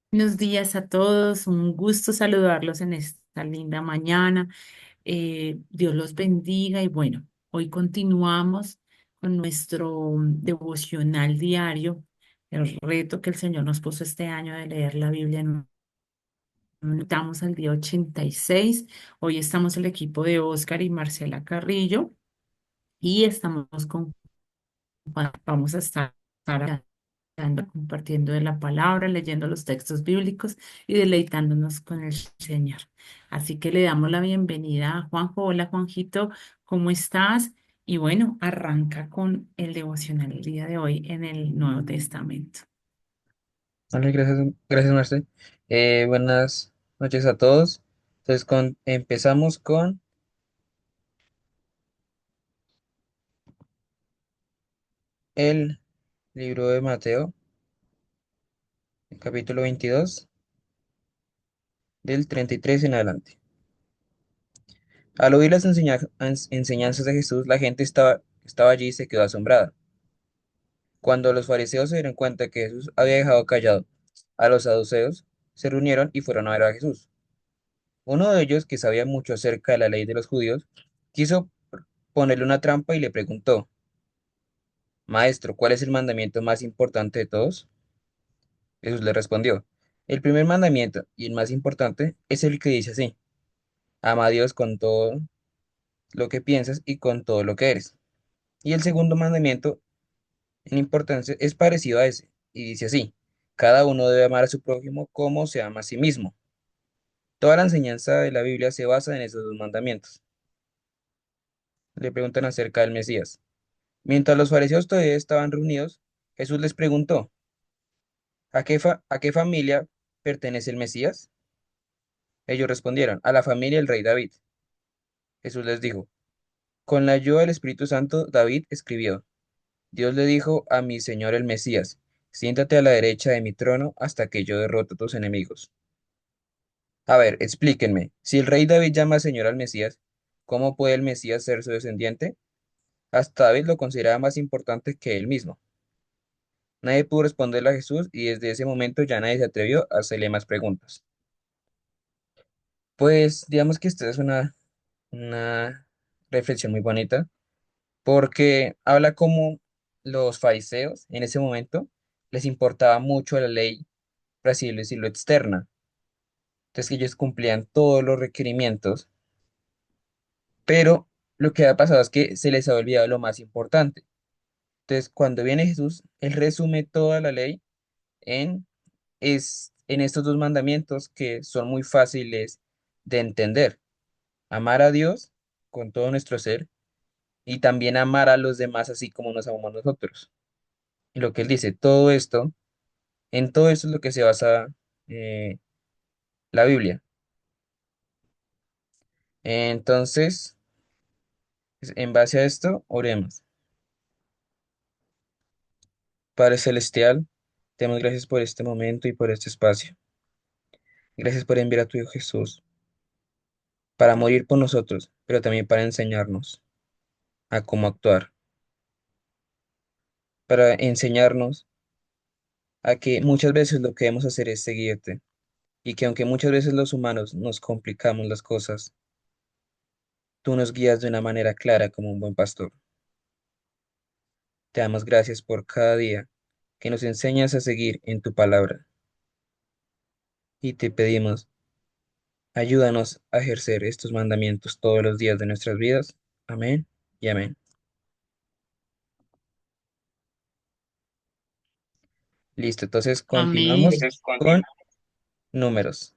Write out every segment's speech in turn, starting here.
Buenos días a todos, un gusto saludarlos en esta linda mañana. Dios los bendiga y bueno, hoy continuamos con nuestro devocional diario, el reto que el Señor nos puso este año de leer la Biblia. Estamos al día 86. Hoy estamos el equipo de Oscar y Marcela Carrillo y vamos a estar compartiendo de la palabra, leyendo los textos bíblicos y deleitándonos con el Señor. Así que le damos la bienvenida a Juanjo. Hola Juanjito, ¿cómo estás? Y bueno, arranca con el devocional el día de hoy en el Nuevo Testamento. Vale, gracias, Marce. Buenas noches a todos. Entonces, empezamos con el libro de Mateo, el capítulo 22, del 33 en adelante. Al oír las enseñanzas de Jesús, la gente estaba allí y se quedó asombrada. Cuando los fariseos se dieron cuenta que Jesús había dejado callado a los saduceos, se reunieron y fueron a ver a Jesús. Uno de ellos, que sabía mucho acerca de la ley de los judíos, quiso ponerle una trampa y le preguntó: Maestro, ¿cuál es el mandamiento más importante de todos? Jesús le respondió: El primer mandamiento y el más importante es el que dice así: Ama a Dios con todo lo que piensas y con todo lo que eres. Y el segundo mandamiento en importancia es parecido a ese y dice así: Cada uno debe amar a su prójimo como se ama a sí mismo. Toda la enseñanza de la Biblia se basa en esos dos mandamientos. Le preguntan acerca del Mesías. Mientras los fariseos todavía estaban reunidos, Jesús les preguntó: a qué familia pertenece el Mesías? Ellos respondieron: a la familia del rey David. Jesús les dijo: con la ayuda del Espíritu Santo, David escribió: Dios le dijo a mi Señor el Mesías: siéntate a la derecha de mi trono hasta que yo derrote a tus enemigos. A ver, explíquenme, si el rey David llama Señor al Mesías, ¿cómo puede el Mesías ser su descendiente? Hasta David lo consideraba más importante que él mismo. Nadie pudo responderle a Jesús y desde ese momento ya nadie se atrevió a hacerle más preguntas. Pues digamos que esta es una reflexión muy bonita porque habla como los fariseos en ese momento les importaba mucho la ley, por así decirlo, externa. Entonces que ellos cumplían todos los requerimientos, pero lo que ha pasado es que se les ha olvidado lo más importante. Entonces cuando viene Jesús, él resume toda la ley en, en estos dos mandamientos que son muy fáciles de entender: amar a Dios con todo nuestro ser y también amar a los demás así como nos amamos nosotros. Y lo que él dice, en todo esto es lo que se basa eh, la Biblia. Entonces, en base a esto, oremos. Padre Celestial, te damos gracias por este momento y por este espacio. Gracias por enviar a tu Hijo Jesús para morir por nosotros, pero también para enseñarnos a cómo actuar, para enseñarnos a que muchas veces lo que debemos hacer es seguirte y que aunque muchas veces los humanos nos complicamos las cosas, tú nos guías de una manera clara como un buen pastor. Te damos gracias por cada día que nos enseñas a seguir en tu palabra y te pedimos, ayúdanos a ejercer estos mandamientos todos los días de nuestras vidas. Amén y amén. Listo, entonces Amén. continuamos con números.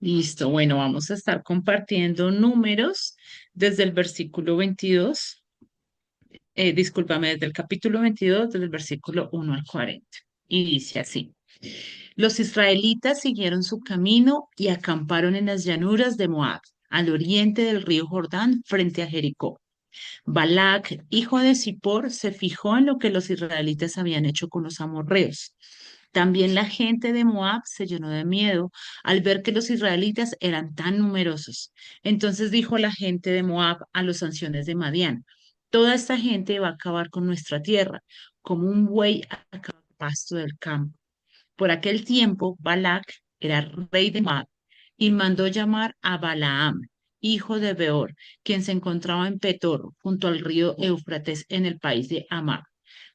Listo. Bueno, vamos a estar compartiendo números desde el versículo 22. Discúlpame, desde el capítulo 22, desde el versículo 1 al 40. Y dice así: Los israelitas siguieron su camino y acamparon en las llanuras de Moab, al oriente del río Jordán, frente a Jericó. Balac, hijo de Zippor, se fijó en lo que los israelitas habían hecho con los amorreos. También la gente de Moab se llenó de miedo al ver que los israelitas eran tan numerosos. Entonces dijo la gente de Moab a los ancianos de Madián: Toda esta gente va a acabar con nuestra tierra, como un buey acaba el pasto del campo. Por aquel tiempo, Balac era rey de Moab y mandó llamar a Balaam, hijo de Beor, quien se encontraba en Petor, junto al río Éufrates, en el país de Amab.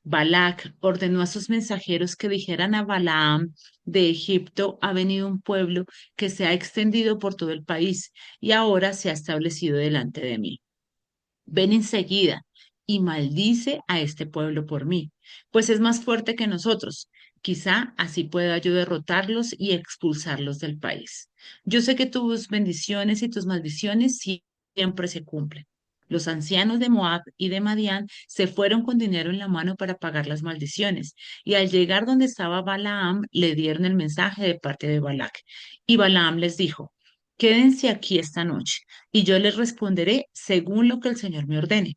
Balac ordenó a sus mensajeros que dijeran a Balaam: de Egipto ha venido un pueblo que se ha extendido por todo el país y ahora se ha establecido delante de mí. Ven enseguida y maldice a este pueblo por mí, pues es más fuerte que nosotros. Quizá así pueda yo derrotarlos y expulsarlos del país. Yo sé que tus bendiciones y tus maldiciones siempre se cumplen. Los ancianos de Moab y de Madián se fueron con dinero en la mano para pagar las maldiciones, y al llegar donde estaba Balaam, le dieron el mensaje de parte de Balac. Y Balaam les dijo: quédense aquí esta noche y yo les responderé según lo que el Señor me ordene.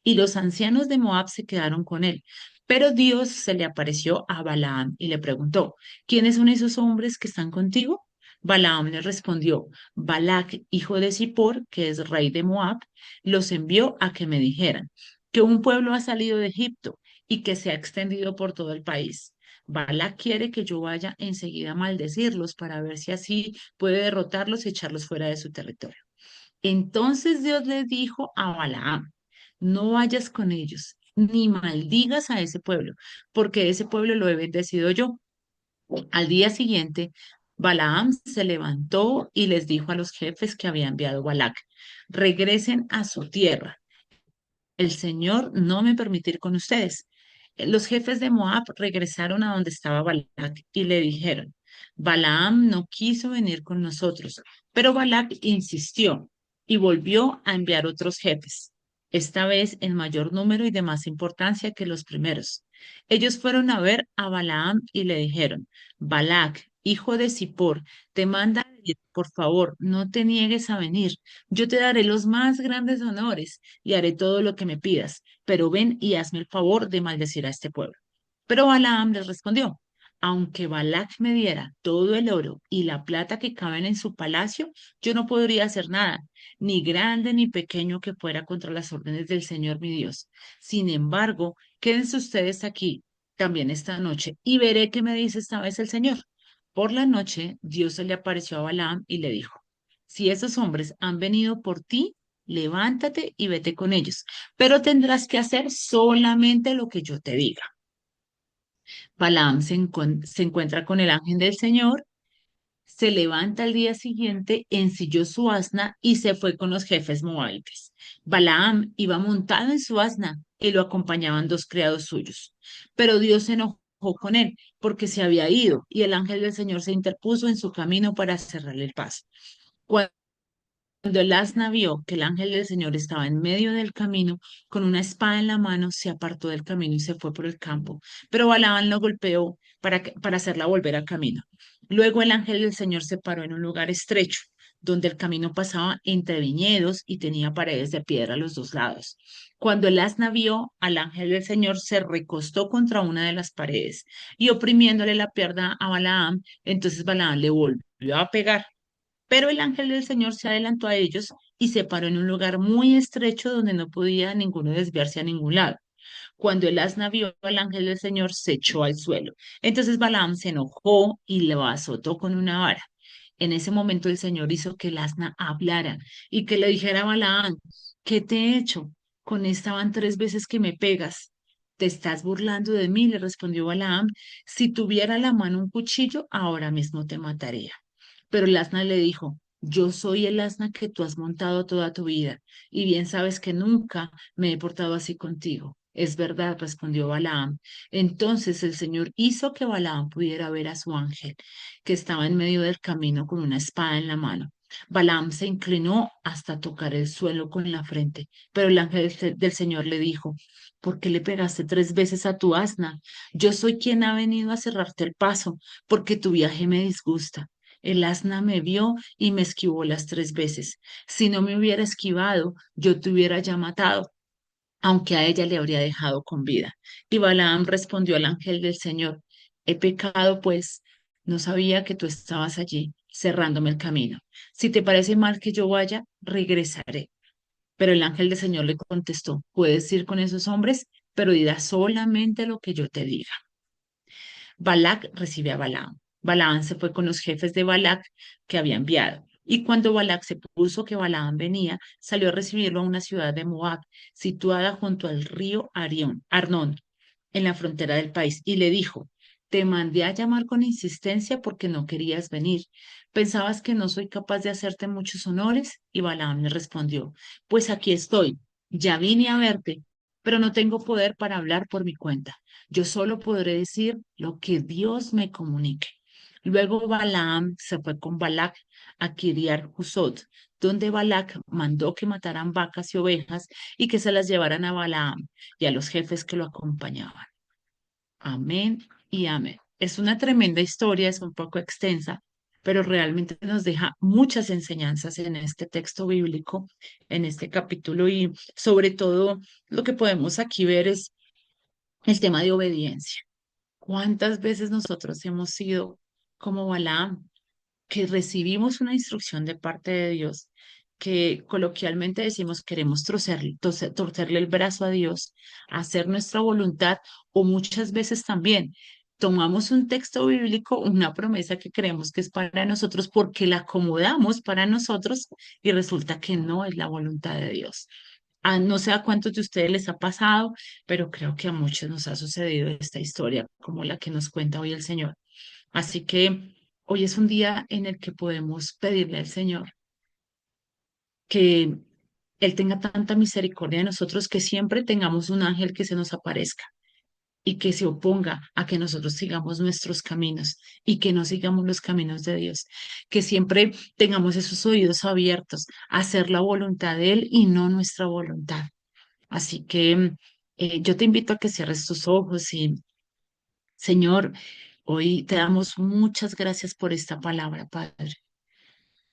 Y los ancianos de Moab se quedaron con él. Pero Dios se le apareció a Balaam y le preguntó: ¿quiénes son esos hombres que están contigo? Balaam le respondió: Balac, hijo de Zippor, que es rey de Moab, los envió a que me dijeran que un pueblo ha salido de Egipto y que se ha extendido por todo el país. Balac quiere que yo vaya enseguida a maldecirlos para ver si así puede derrotarlos y echarlos fuera de su territorio. Entonces Dios le dijo a Balaam: no vayas con ellos, ni maldigas a ese pueblo, porque ese pueblo lo he bendecido yo. Al día siguiente, Balaam se levantó y les dijo a los jefes que había enviado Balac: regresen a su tierra, el Señor no me permitirá ir con ustedes. Los jefes de Moab regresaron a donde estaba Balac y le dijeron: Balaam no quiso venir con nosotros, pero Balac insistió y volvió a enviar otros jefes, esta vez en mayor número y de más importancia que los primeros. Ellos fueron a ver a Balaam y le dijeron: Balac, hijo de Zippor, te manda a decir, por favor, no te niegues a venir. Yo te daré los más grandes honores y haré todo lo que me pidas, pero ven y hazme el favor de maldecir a este pueblo. Pero Balaam les respondió: aunque Balac me diera todo el oro y la plata que caben en su palacio, yo no podría hacer nada, ni grande ni pequeño que fuera contra las órdenes del Señor mi Dios. Sin embargo, quédense ustedes aquí también esta noche y veré qué me dice esta vez el Señor. Por la noche, Dios se le apareció a Balaam y le dijo: si esos hombres han venido por ti, levántate y vete con ellos, pero tendrás que hacer solamente lo que yo te diga. Balaam se encuentra con el ángel del Señor, se levanta al día siguiente, ensilló su asna y se fue con los jefes moabitas. Balaam iba montado en su asna y lo acompañaban dos criados suyos. Pero Dios se enojó con él porque se había ido y el ángel del Señor se interpuso en su camino para cerrarle el paso. Cuando el asna vio que el ángel del Señor estaba en medio del camino, con una espada en la mano, se apartó del camino y se fue por el campo. Pero Balaam lo golpeó para hacerla volver al camino. Luego el ángel del Señor se paró en un lugar estrecho, donde el camino pasaba entre viñedos y tenía paredes de piedra a los dos lados. Cuando el asna vio al ángel del Señor, se recostó contra una de las paredes y oprimiéndole la pierna a Balaam, entonces Balaam le volvió a pegar. Pero el ángel del Señor se adelantó a ellos y se paró en un lugar muy estrecho donde no podía ninguno desviarse a ningún lado. Cuando el asna vio al ángel del Señor, se echó al suelo. Entonces Balaam se enojó y lo azotó con una vara. En ese momento el Señor hizo que el asna hablara y que le dijera a Balaam: ¿qué te he hecho? Con esta van 3 veces que me pegas. ¿Te estás burlando de mí?, le respondió Balaam. Si tuviera a la mano un cuchillo, ahora mismo te mataría. Pero el asna le dijo: yo soy el asna que tú has montado toda tu vida, y bien sabes que nunca me he portado así contigo. Es verdad, respondió Balaam. Entonces el Señor hizo que Balaam pudiera ver a su ángel, que estaba en medio del camino con una espada en la mano. Balaam se inclinó hasta tocar el suelo con la frente, pero el ángel del Señor le dijo: ¿por qué le pegaste 3 veces a tu asna? Yo soy quien ha venido a cerrarte el paso, porque tu viaje me disgusta. El asna me vio y me esquivó las 3 veces. Si no me hubiera esquivado, yo te hubiera ya matado, aunque a ella le habría dejado con vida. Y Balaam respondió al ángel del Señor: he pecado, pues no sabía que tú estabas allí, cerrándome el camino. Si te parece mal que yo vaya, regresaré. Pero el ángel del Señor le contestó: puedes ir con esos hombres, pero dirás solamente lo que yo te diga. Balac recibe a Balaam. Balaam se fue con los jefes de Balac que había enviado. Y cuando Balac se puso que Balaam venía, salió a recibirlo a una ciudad de Moab, situada junto al río Arnón, en la frontera del país, y le dijo, te mandé a llamar con insistencia porque no querías venir. ¿Pensabas que no soy capaz de hacerte muchos honores? Y Balaam le respondió, pues aquí estoy, ya vine a verte, pero no tengo poder para hablar por mi cuenta. Yo solo podré decir lo que Dios me comunique. Luego Balaam se fue con Balac a Kiriar Husot, donde Balac mandó que mataran vacas y ovejas y que se las llevaran a Balaam y a los jefes que lo acompañaban. Amén y amén. Es una tremenda historia, es un poco extensa, pero realmente nos deja muchas enseñanzas en este texto bíblico, en este capítulo, y sobre todo lo que podemos aquí ver es el tema de obediencia. ¿Cuántas veces nosotros hemos sido como Balaam, que recibimos una instrucción de parte de Dios, que coloquialmente decimos queremos torcerle el brazo a Dios, hacer nuestra voluntad, o muchas veces también tomamos un texto bíblico, una promesa que creemos que es para nosotros porque la acomodamos para nosotros y resulta que no es la voluntad de Dios? No sé a cuántos de ustedes les ha pasado, pero creo que a muchos nos ha sucedido esta historia como la que nos cuenta hoy el Señor. Así que hoy es un día en el que podemos pedirle al Señor que Él tenga tanta misericordia de nosotros, que siempre tengamos un ángel que se nos aparezca y que se oponga a que nosotros sigamos nuestros caminos y que no sigamos los caminos de Dios, que siempre tengamos esos oídos abiertos a hacer la voluntad de Él y no nuestra voluntad. Así que yo te invito a que cierres tus ojos y, Señor, hoy te damos muchas gracias por esta palabra, Padre.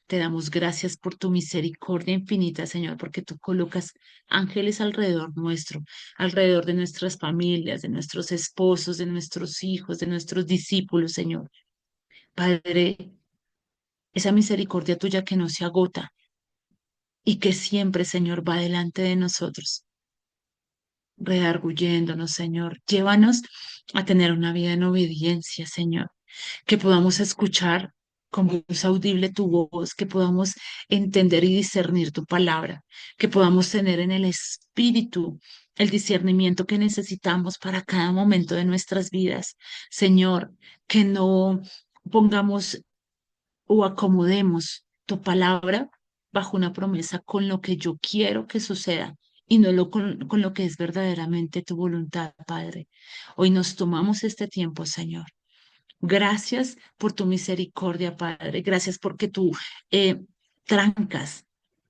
Te damos gracias por tu misericordia infinita, Señor, porque tú colocas ángeles alrededor nuestro, alrededor de nuestras familias, de nuestros esposos, de nuestros hijos, de nuestros discípulos, Señor. Padre, esa misericordia tuya que no se agota y que siempre, Señor, va delante de nosotros, redarguyéndonos, Señor. Llévanos a tener una vida en obediencia, Señor, que podamos escuchar con voz audible tu voz, que podamos entender y discernir tu palabra, que podamos tener en el espíritu el discernimiento que necesitamos para cada momento de nuestras vidas. Señor, que no pongamos o acomodemos tu palabra bajo una promesa con lo que yo quiero que suceda y no con lo que es verdaderamente tu voluntad, Padre. Hoy nos tomamos este tiempo, Señor. Gracias por tu misericordia, Padre. Gracias porque tú eh, trancas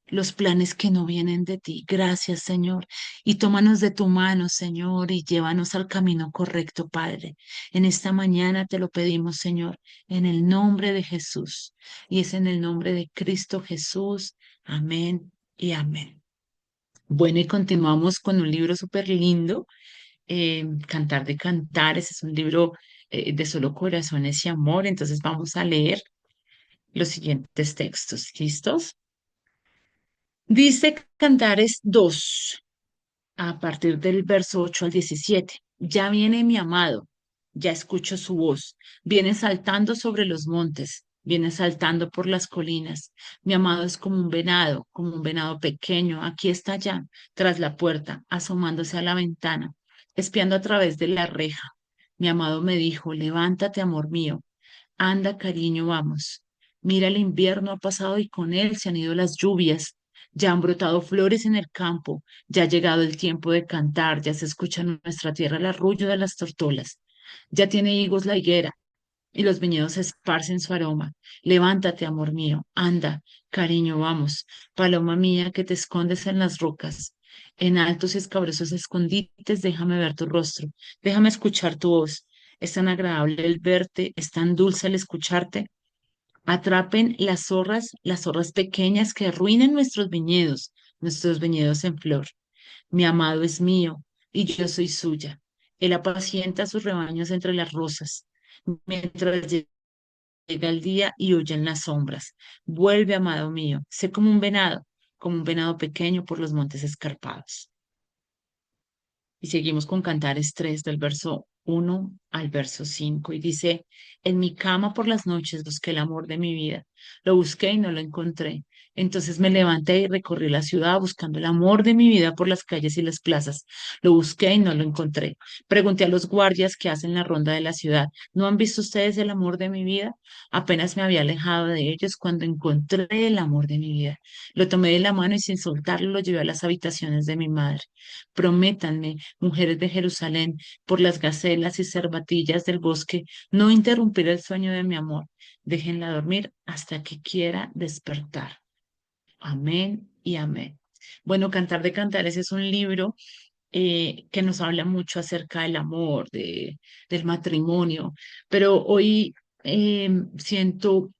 los planes que no vienen de ti. Gracias, Señor. Y tómanos de tu mano, Señor, y llévanos al camino correcto, Padre. En esta mañana te lo pedimos, Señor, en el nombre de Jesús. Y es en el nombre de Cristo Jesús. Amén y amén. Bueno, y continuamos con un libro súper lindo, Cantar de Cantares. Es un libro de solo corazones y amor. Entonces vamos a leer los siguientes textos. ¿Listos? Dice Cantares 2 a partir del verso 8 al 17. Ya viene mi amado, ya escucho su voz, viene saltando sobre los montes, viene saltando por las colinas. Mi amado es como un venado pequeño. Aquí está ya, tras la puerta, asomándose a la ventana, espiando a través de la reja. Mi amado me dijo, levántate, amor mío. Anda, cariño, vamos. Mira, el invierno ha pasado y con él se han ido las lluvias. Ya han brotado flores en el campo, ya ha llegado el tiempo de cantar, ya se escucha en nuestra tierra el arrullo de las tortolas. Ya tiene higos la higuera y los viñedos esparcen su aroma. Levántate, amor mío, anda, cariño, vamos. Paloma mía, que te escondes en las rocas. En altos y escabrosos escondites, déjame ver tu rostro, déjame escuchar tu voz. Es tan agradable el verte, es tan dulce el escucharte. Atrapen las zorras pequeñas que arruinen nuestros viñedos en flor. Mi amado es mío y yo soy suya. Él apacienta sus rebaños entre las rosas, mientras llega el día y huyen las sombras. Vuelve, amado mío, sé como un venado pequeño por los montes escarpados. Y seguimos con Cantares 3 del verso 1 al verso 5 y dice, en mi cama por las noches busqué el amor de mi vida, lo busqué y no lo encontré. Entonces me levanté y recorrí la ciudad buscando el amor de mi vida por las calles y las plazas. Lo busqué y no lo encontré. Pregunté a los guardias que hacen la ronda de la ciudad, ¿no han visto ustedes el amor de mi vida? Apenas me había alejado de ellos cuando encontré el amor de mi vida. Lo tomé de la mano y sin soltarlo lo llevé a las habitaciones de mi madre. Prométanme, mujeres de Jerusalén, por las gacelas y cervatillas del bosque, no interrumpir el sueño de mi amor. Déjenla dormir hasta que quiera despertar. Amén y amén. Bueno, Cantar de Cantares es un libro que nos habla mucho acerca del amor, del matrimonio, pero hoy siento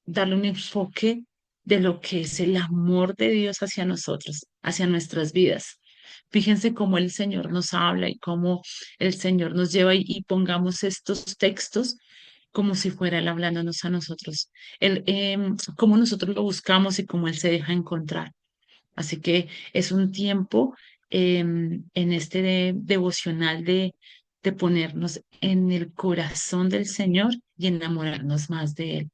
darle un enfoque de lo que es el amor de Dios hacia nosotros, hacia nuestras vidas. Fíjense cómo el Señor nos habla y cómo el Señor nos lleva y pongamos estos textos como si fuera Él hablándonos a nosotros. Cómo nosotros lo buscamos y cómo Él se deja encontrar. Así que es un tiempo en este devocional de ponernos en el corazón del Señor y enamorarnos más de Él.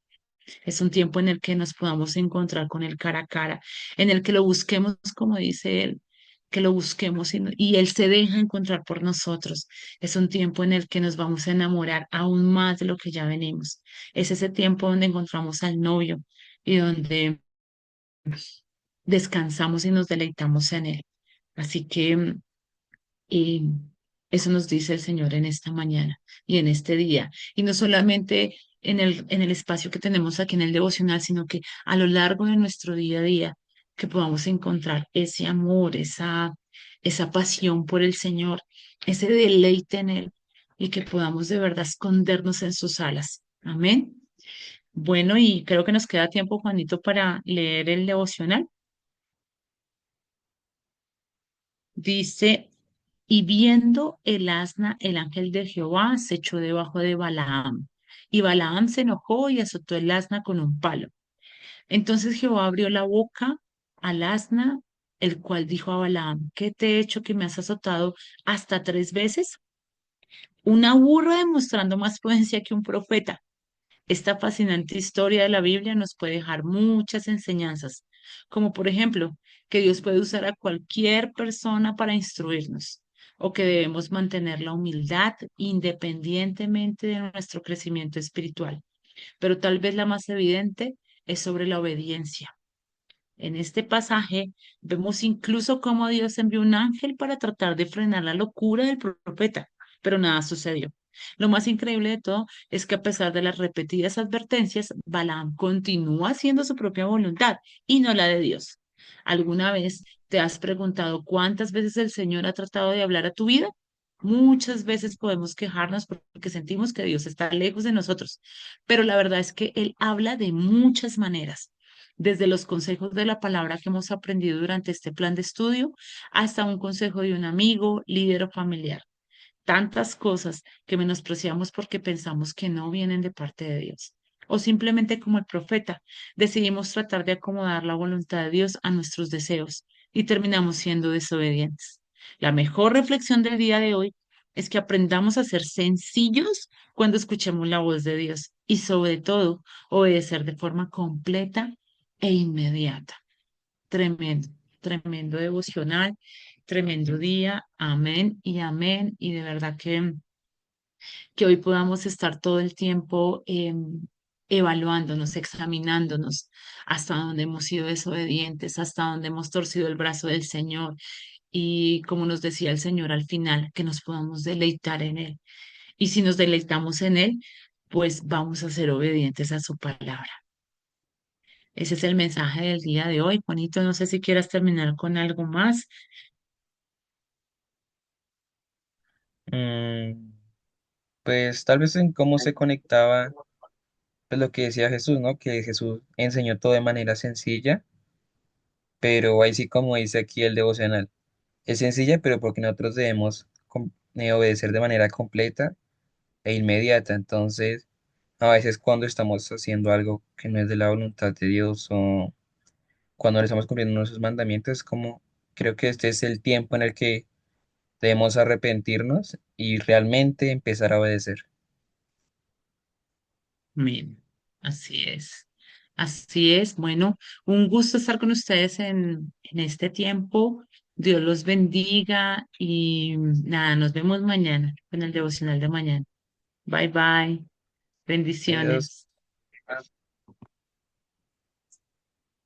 Es un tiempo en el que nos podamos encontrar con Él cara a cara, en el que lo busquemos, como dice Él, que lo busquemos y Él se deja encontrar por nosotros. Es un tiempo en el que nos vamos a enamorar aún más de lo que ya venimos. Es ese tiempo donde encontramos al novio y donde descansamos y nos deleitamos en Él. Así que y eso nos dice el Señor en esta mañana y en este día. Y no solamente en el espacio que tenemos aquí en el devocional, sino que a lo largo de nuestro día a día, que podamos encontrar ese amor, esa pasión por el Señor, ese deleite en Él y que podamos de verdad escondernos en sus alas. Amén. Bueno, y creo que nos queda tiempo, Juanito, para leer el devocional. Dice, y viendo el asna, el ángel de Jehová se echó debajo de Balaam. Y Balaam se enojó y azotó el asna con un palo. Entonces Jehová abrió la boca al asna, el cual dijo a Balaam, ¿qué te he hecho que me has azotado hasta 3 veces? Una burra demostrando más prudencia que un profeta. Esta fascinante historia de la Biblia nos puede dejar muchas enseñanzas, como por ejemplo, que Dios puede usar a cualquier persona para instruirnos, o que debemos mantener la humildad independientemente de nuestro crecimiento espiritual. Pero tal vez la más evidente es sobre la obediencia. En este pasaje vemos incluso cómo Dios envió un ángel para tratar de frenar la locura del profeta, pero nada sucedió. Lo más increíble de todo es que a pesar de las repetidas advertencias, Balaam continúa haciendo su propia voluntad y no la de Dios. ¿Alguna vez te has preguntado cuántas veces el Señor ha tratado de hablar a tu vida? Muchas veces podemos quejarnos porque sentimos que Dios está lejos de nosotros, pero la verdad es que Él habla de muchas maneras, desde los consejos de la palabra que hemos aprendido durante este plan de estudio hasta un consejo de un amigo, líder o familiar. Tantas cosas que menospreciamos porque pensamos que no vienen de parte de Dios. O simplemente como el profeta, decidimos tratar de acomodar la voluntad de Dios a nuestros deseos y terminamos siendo desobedientes. La mejor reflexión del día de hoy es que aprendamos a ser sencillos cuando escuchemos la voz de Dios y sobre todo obedecer de forma completa e inmediata. Tremendo, tremendo devocional, tremendo día. Amén y amén. Y de verdad que hoy podamos estar todo el tiempo evaluándonos, examinándonos hasta donde hemos sido desobedientes, hasta donde hemos torcido el brazo del Señor. Y como nos decía el Señor al final, que nos podamos deleitar en Él. Y si nos deleitamos en Él, pues vamos a ser obedientes a su palabra. Ese es el mensaje del día de hoy. Juanito, no sé si quieras terminar con algo más. Mm, pues tal vez en cómo se conectaba, pues lo que decía Jesús, ¿no? Que Jesús enseñó todo de manera sencilla, pero ahí sí como dice aquí el devocional, es sencilla, pero porque nosotros debemos obedecer de manera completa e inmediata. Entonces, a veces cuando estamos haciendo algo que no es de la voluntad de Dios o cuando le estamos cumpliendo nuestros mandamientos, como creo que este es el tiempo en el que Debemos arrepentirnos y realmente empezar a obedecer. Amén. Así es. Así es. Bueno, un gusto estar con ustedes en este tiempo. Dios los bendiga y nada, nos vemos mañana con el devocional de mañana. Bye bye. Adiós. Bendiciones.